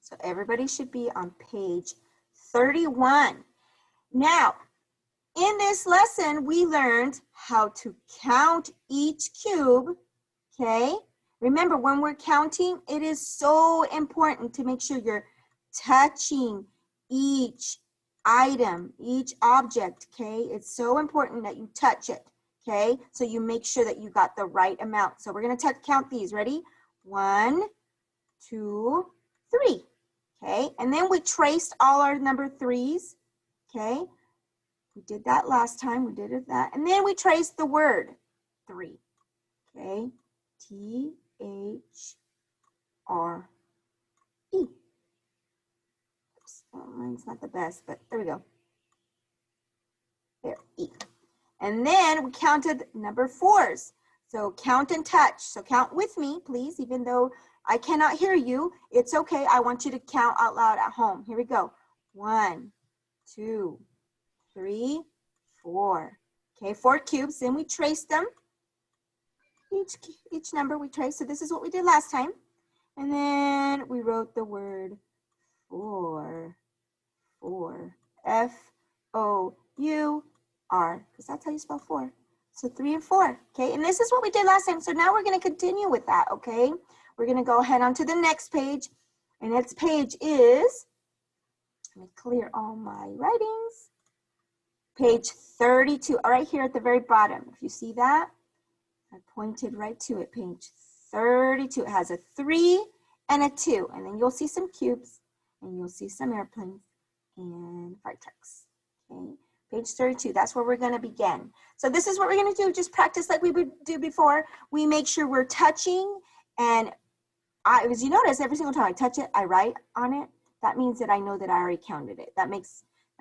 So everybody should be on page 31. Now, in this lesson, we learned how to count each cube, okay? Remember, when we're counting, it is so important to make sure you're touching each item, each object, okay? It's so important that you touch it, okay? So you make sure that you got the right amount. So we're gonna count these, ready? 1, 2, 3, okay? And then we traced all our number 3s, okay? We did that last time, we did it that. And then we traced the word 3, okay? T-H-R-E. Oops, well, mine's not the best, but there we go. There, E. And then we counted number 4s. So count and touch. So count with me, please, even though I cannot hear you. It's okay, I want you to count out loud at home. Here we go. 1, 2, 3, 4. Okay, 4 cubes, then we traced them. Each number we traced, so this is what we did last time. And then we wrote the word 4, F-O-U-R, because that's how you spell 4. So 3 and 4, okay? And this is what we did last time, so now we're gonna continue with that, okay? We're gonna go ahead on to the next page, and its page is, let me clear all my writings. Page 32, right here at the very bottom. If you see that, I pointed right to it, page 32. It has a 3 and a 2, and then you'll see some cubes, and you'll see some airplanes and fire trucks, okay? Page 32, that's where we're gonna begin. So this is what we're gonna do, just practice like we would do before. We make sure we're touching, and as you notice, every single time I touch it, I write on it. That means that I know that I already counted it. That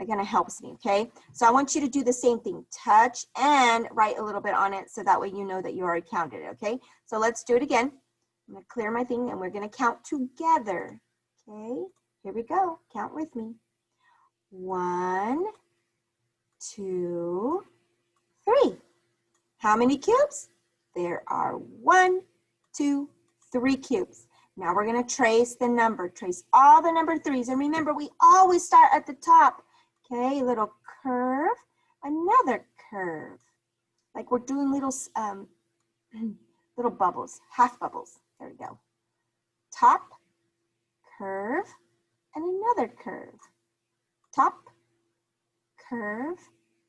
kind of helps me, okay? So I want you to do the same thing, touch and write a little bit on it so that way you know that you already counted it, okay? So let's do it again. I'm gonna clear my thing and we're gonna count together, okay? Here we go, count with me. 1, 2, 3. How many cubes? There are 1, 2, 3 cubes. Now we're gonna trace the number, trace all the number 3s. And remember, we always start at the top. Okay, a little curve, another curve. Like we're doing little, little bubbles, half bubbles. There we go. Top, curve, and another curve. Top, curve,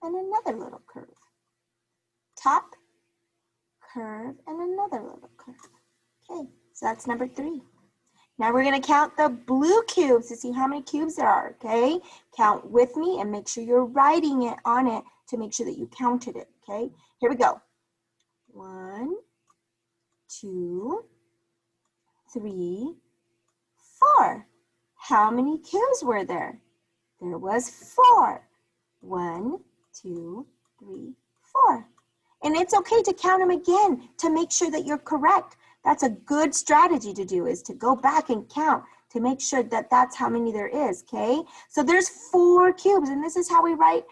and another little curve. Top, curve, and another little curve. Okay, so that's number 3. Now we're gonna count the blue cubes to see how many cubes there are, okay? Count with me and make sure you're writing it on it to make sure that you counted it, okay? Here we go. 1, 2, 3, 4. How many cubes were there? There was 4. 1, 2, 3, 4. And it's okay to count them again to make sure that you're correct. That's a good strategy to do, is to go back and count to make sure that that's how many there is, okay? So there's 4 cubes, and this is how we write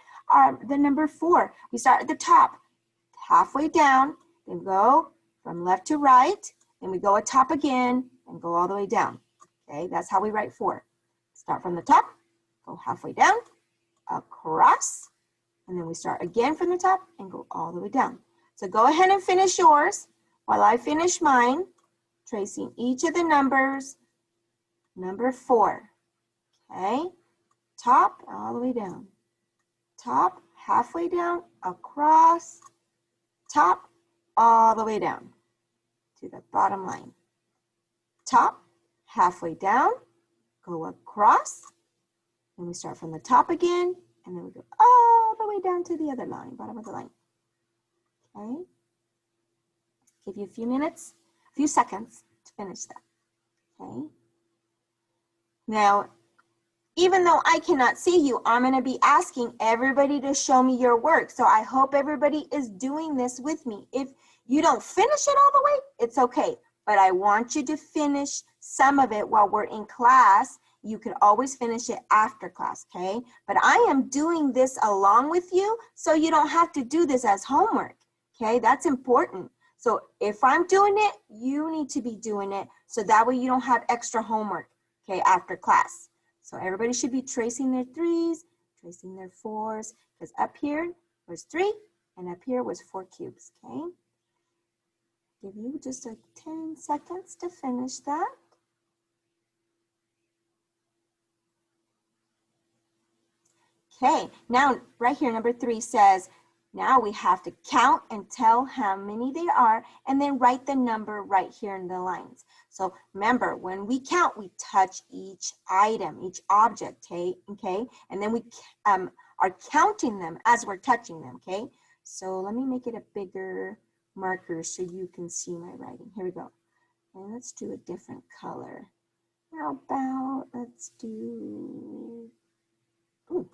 the number 4. We start at the top, halfway down, then go from left to right, then we go at top again, and go all the way down, okay? That's how we write 4. Start from the top, go halfway down, across, and then we start again from the top and go all the way down. So go ahead and finish yours while I finish mine, tracing each of the numbers. Number 4, okay? Top, all the way down. Top, halfway down, across, top, all the way down to the bottom line. Top, halfway down, go across, and we start from the top again, and then we go all the way down to the other line, bottom of the line, okay? Give you a few minutes, a few seconds to finish that, okay? Now, even though I cannot see you, I'm gonna be asking everybody to show me your work. So I hope everybody is doing this with me. If you don't finish it all the way, it's okay. But I want you to finish some of it while we're in class. You can always finish it after class, okay? But I am doing this along with you, so you don't have to do this as homework, okay? That's important. So if I'm doing it, you need to be doing it, so that way you don't have extra homework, okay, after class. So everybody should be tracing their 3s, tracing their 4s, because up here was 3 and up here was 4 cubes, okay? Give you just 10 seconds to finish that. Okay, now right here, number 3 says, now we have to count and tell how many there are and then write the number right here in the lines. So remember, when we count, we touch each item, each object, okay? And then we are counting them as we're touching them, okay? So let me make it a bigger marker so you can see my writing. Here we go. And let's do a different color. How about, let's do, ooh,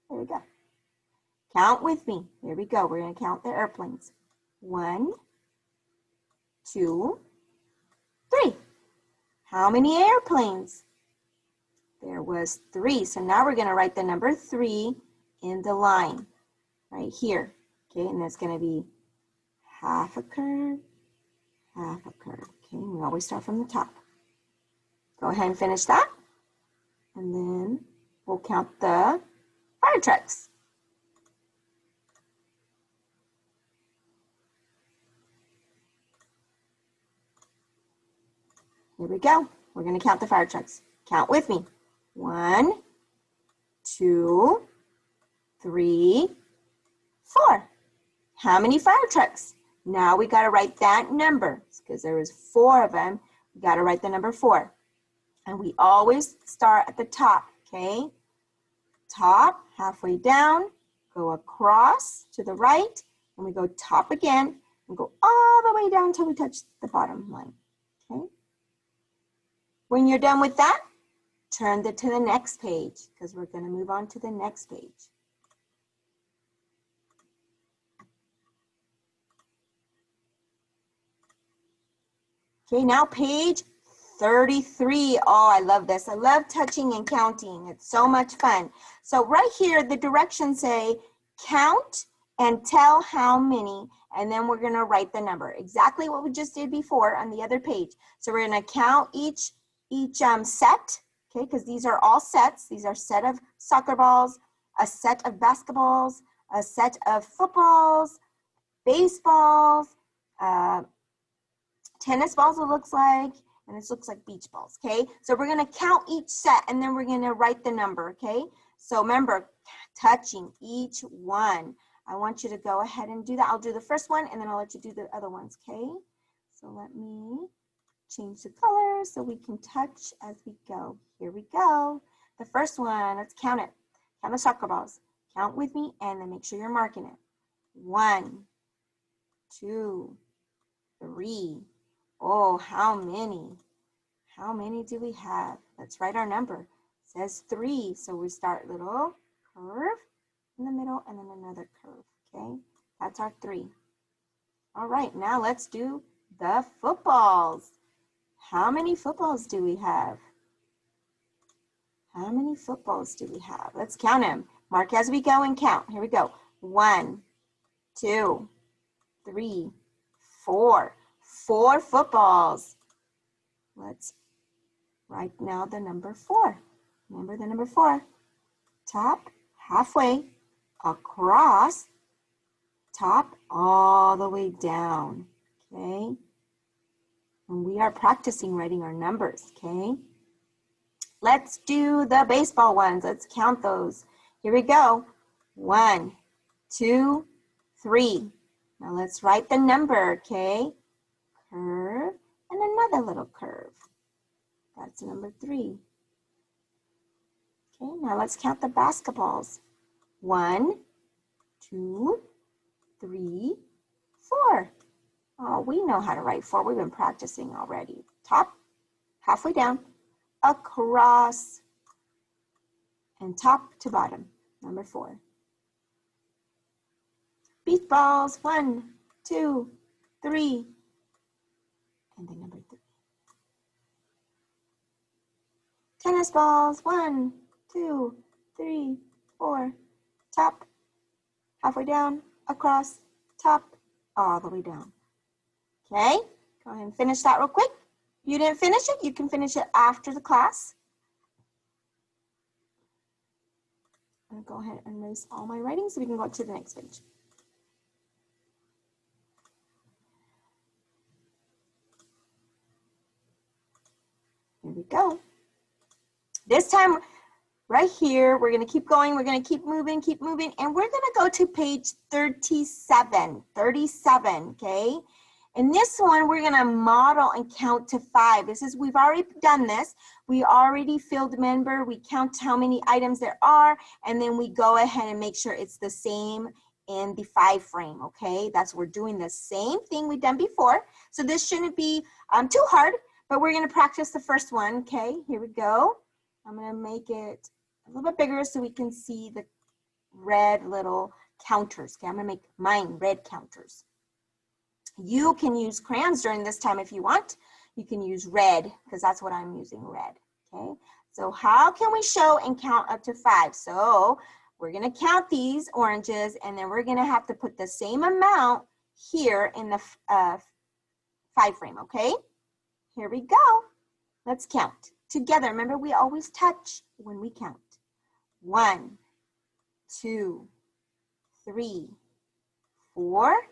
there we go. Count with me. Here we go. We're going to count the airplanes. 1, 2, 3. How many airplanes? There was 3. So now we're going to write the number 3 in the line right here. Okay, and that's going to be half a curve, half a curve. Okay, we always start from the top. Go ahead and finish that. And then we'll count the fire trucks. Here we go. We're going to count the fire trucks. Count with me. 1, 2, 3, 4. How many fire trucks? Now we got to write that number because there was 4 of them. We got to write the number 4. And we always start at the top, okay? Top, halfway down, go across to the right, and we go top again and go all the way down until we touch the bottom line, okay? When you're done with that, turn to the next page because we're going to move on to the next page. Okay, now page 33. Oh, I love this. I love touching and counting. It's so much fun. So right here, the directions say count and tell how many, and then we're going to write the number. Exactly what we just did before on the other page. So we're going to count each set, okay, because these are all sets. These are a set of soccer balls, a set of basketballs, a set of footballs, baseballs, tennis balls it looks like, and this looks like beach balls, okay? So we're going to count each set, and then we're going to write the number, okay? So remember, touching each one. I want you to go ahead and do that. I'll do the first one, and then I'll let you do the other ones, okay? So let me change the color so we can touch as we go. Here we go. The first one, let's count it. Count the soccer balls. Count with me, and then make sure you're marking it. 1, 2, 3. Oh, how many? How many do we have? Let's write our number. It says 3, so we start little curve in the middle and then another curve, okay? That's our 3. All right, now let's do the footballs. How many footballs do we have? How many footballs do we have? Let's count them. Mark as we go and count. Here we go. 1, 2, 3, 4. 4 footballs. Let's write now the number 4. Remember the number 4. Top, halfway, across, top, all the way down, okay? And we are practicing writing our numbers, okay? Let's do the baseball ones. Let's count those. Here we go. 1, 2, 3. Now let's write the number, okay? Curve and another little curve. That's number 3. Okay, now let's count the basketballs. 1, 2, 3, 4. Oh, we know how to write 4. We've been practicing already. Top, halfway down, across, and top to bottom, number 4. Beach balls, 1, 2, 3, and then number 3. Tennis balls, 1, 2, 3, 4, top, halfway down, across, top, all the way down. Okay, go ahead and finish that real quick. you didn't finish it, you can finish it after the class. I'm gonna go ahead and erase all my writing so we can go to the next page. Here we go. This time, right here, we're gonna keep going, we're gonna keep moving, and we're gonna go to page 37, okay? In this one, we're gonna model and count to 5. We've already done this. We already filled member, we count how many items there are, and then we go ahead and make sure it's the same in the 5 frame, okay? We're doing the same thing we've done before. So this shouldn't be too hard, but we're gonna practice the first one, okay? Here we go. I'm gonna make it a little bit bigger so we can see the red little counters, okay? I'm gonna make mine red counters. You can use crayons during this time if you want. You can use red, because that's what I'm using, red, okay? So how can we show and count up to 5? So we're gonna count these oranges, and then we're gonna have to put the same amount here in the 5 frame, okay? Here we go. Let's count together. Remember, we always touch when we count. 1, 2, 3, 4,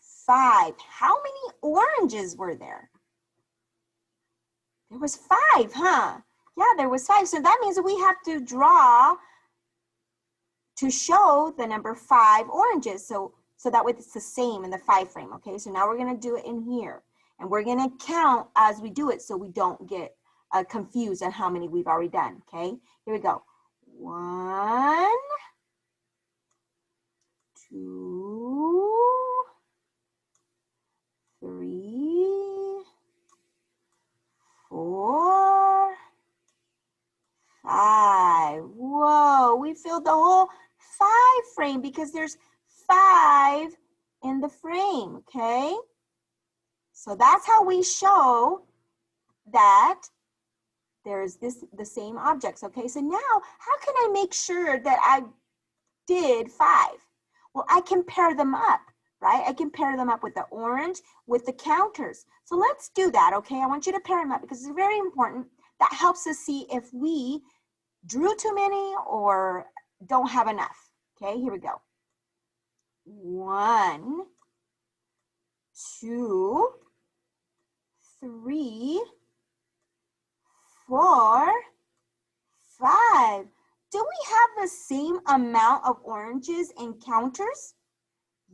5. How many oranges were there? There was 5, huh? Yeah, there was 5. So that means that we have to draw to show the number 5 oranges. So that way it's the same in the 5 frame, okay? So now we're gonna do it in here. And we're gonna count as we do it so we don't get confused on how many we've already done, okay? Here we go. 1, 2, 3, 4, 5. Whoa, we filled the whole 5 frame because there's 5 in the frame, okay? So that's how we show that there's the same objects, okay? So now, how can I make sure that I did 5? Well, I can pair them up, right? I can pair them up with the orange, with the counters. So let's do that, okay? I want you to pair them up because it's very important. That helps us see if we drew too many or don't have enough, okay? Here we go. 1, 2, 3, 4, 5. Do we have the same amount of oranges in counters?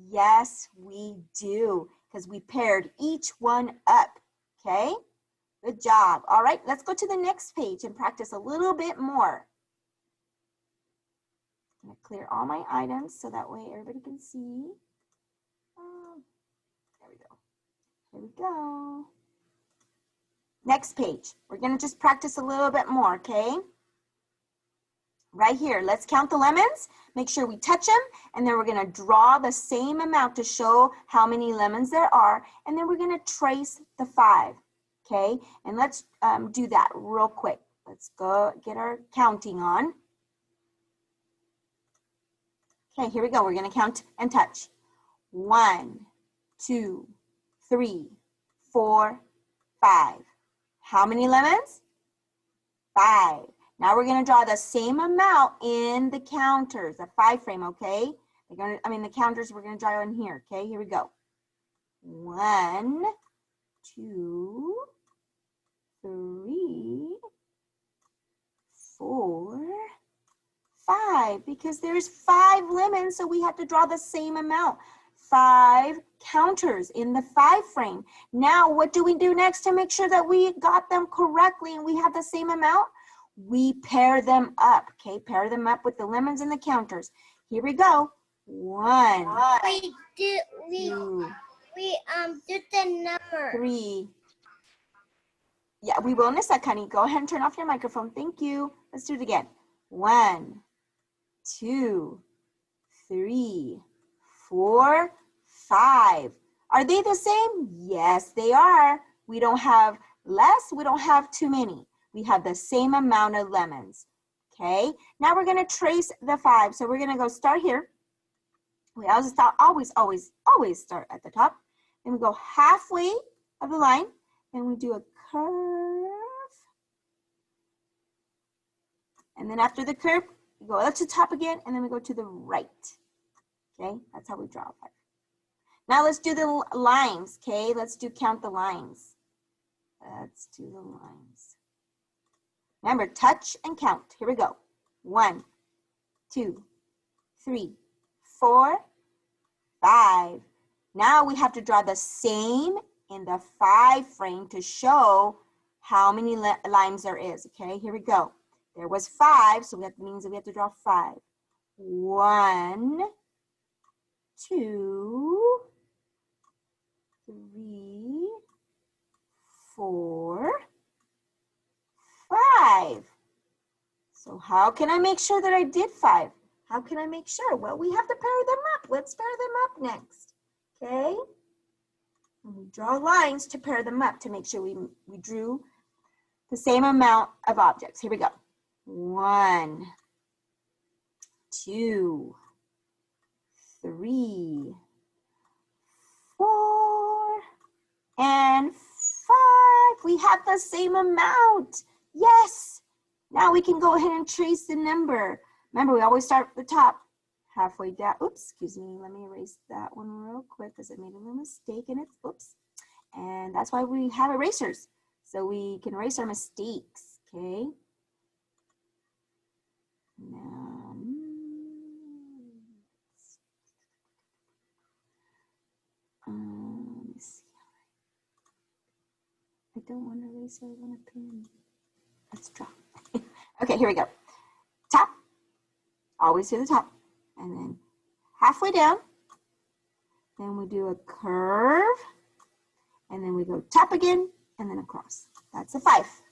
Yes, we do, because we paired each one up, okay? Good job. All right, let's go to the next page and practice a little bit more. I'm gonna clear all my items so that way everybody can see. There we go. Here we go. Next page. We're gonna just practice a little bit more, okay? Right here, let's count the lemons. Make sure we touch them, and then we're gonna draw the same amount to show how many lemons there are, and then we're gonna trace the 5, okay? And let's do that real quick. Let's go get our counting on. Okay, here we go. We're gonna count and touch. 1, 2, 3, 4, 5. How many lemons? 5. Now we're gonna draw the same amount in the counters, the 5 frame, okay? The counters we're gonna draw in here, okay? Here we go. 1, 2, 3, 4, 5, because there's 5 lemons, so we have to draw the same amount. 5 counters in the 5 frame. Now, what do we do next to make sure that we got them correctly and we have the same amount? We pair them up, okay? Pair them up with the lemons and the counters. Here we go. 1, 2, did the number. 3. Yeah, we will in a sec, honey. Go ahead and turn off your microphone. Thank you. Let's do it again. 1, 2, 3, 4, 5. Are they the same? Yes, they are. We don't have less. We don't have too many. We have the same amount of lemons. Okay. Now we're going to trace the 5. So we're going to go start here. We always start at the top. Then we go halfway of the line. Then we do a curve. And then after the curve, we go up to the top again, and then we go to the right. Okay, that's how we draw a 5. Now let's do the lines, okay? Let's count the lines. Let's do the lines. Remember, touch and count. Here we go. 1, 2, 3, 4, 5. Now we have to draw the same in the 5 frame to show how many lines there is, okay? Here we go. There was 5, so that means that we have to draw 5. 1, 2, 3, 4, 5. So how can I make sure that I did 5? How can I make sure? Well, we have to pair them up. Let's pair them up next, okay? And we draw lines to pair them up to make sure we drew the same amount of objects. Here we go. 1, 2, 3, 4, and 5. We have the same amount. Yes. Now we can go ahead and trace the number. Remember, we always start at the top, halfway down. Oops, excuse me. Let me erase that one real quick because I made a little mistake in it. Oops. And that's why we have erasers, so we can erase our mistakes, okay? Now, let me see. I don't want to erase, I want to pin. Let's draw. Okay, here we go. Top, always to the top, and then halfway down. Then we do a curve, and then we go top again, and then across. That's a 5.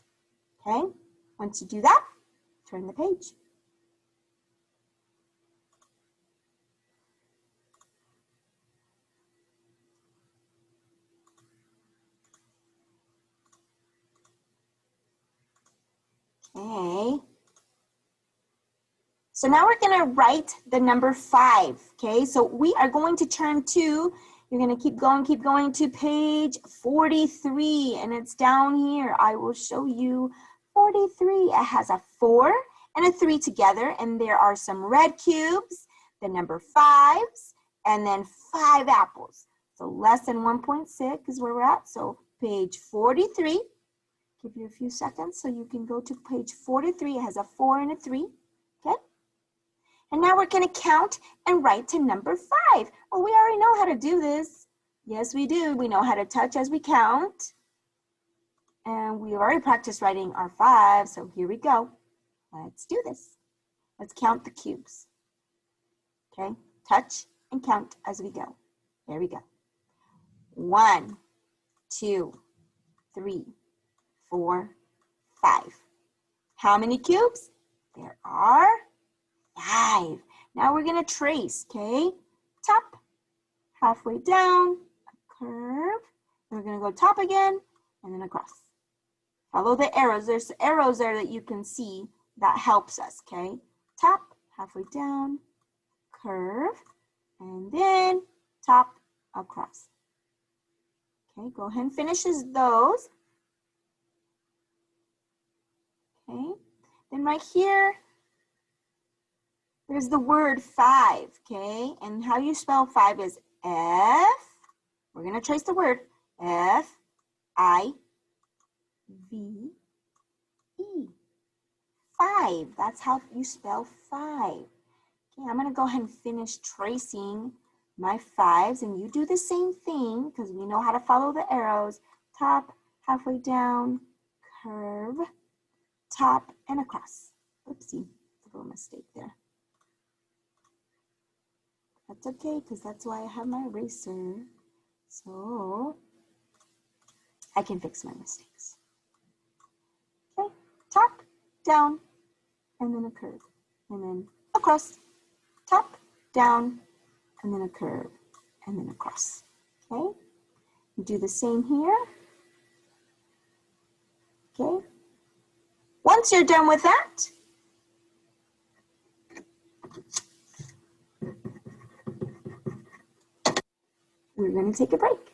Okay, once you do that, turn the page. Okay. So now we're going to write the number 5. Okay, so we are going to turn to, you're going to keep going to page 43, and it's down here. I will show you 43. It has a 4 and a 3 together, and there are some red cubes, the number 5s, and then 5 apples. So less than 1.6 is where we're at. So page 43. Give you a few seconds so you can go to page 43. It has a 4 and a 3. Okay. And now we're going to count and write to number 5. Well, we already know how to do this. Yes, we do. We know how to touch as we count. And we already practiced writing our 5. So here we go. Let's do this. Let's count the cubes. Okay. Touch and count as we go. There we go. 1, 2, 3, 4, 5. How many cubes? There are 5. Now we're going to trace, okay? Top, halfway down, a curve. And we're going to go top again, and then across. Follow the arrows. There's arrows there that you can see that helps us, okay? Top, halfway down, curve, and then top, across. Okay, go ahead and finish those. Okay, then right here, there's the word 5, okay? And how you spell 5 is F. We're going to trace the word F-I-V-E. 5. That's how you spell 5. Okay, I'm going to go ahead and finish tracing my 5s, and you do the same thing because we know how to follow the arrows. Top, halfway down, curve, top, and across. Oopsie, a little mistake there. That's okay, because that's why I have my eraser. So I can fix my mistakes. Okay, top, down, and then a curve. And then across, top, down, and then a curve, and then across. Okay, you do the same here. Okay, once you're done with that, we're going to take a break.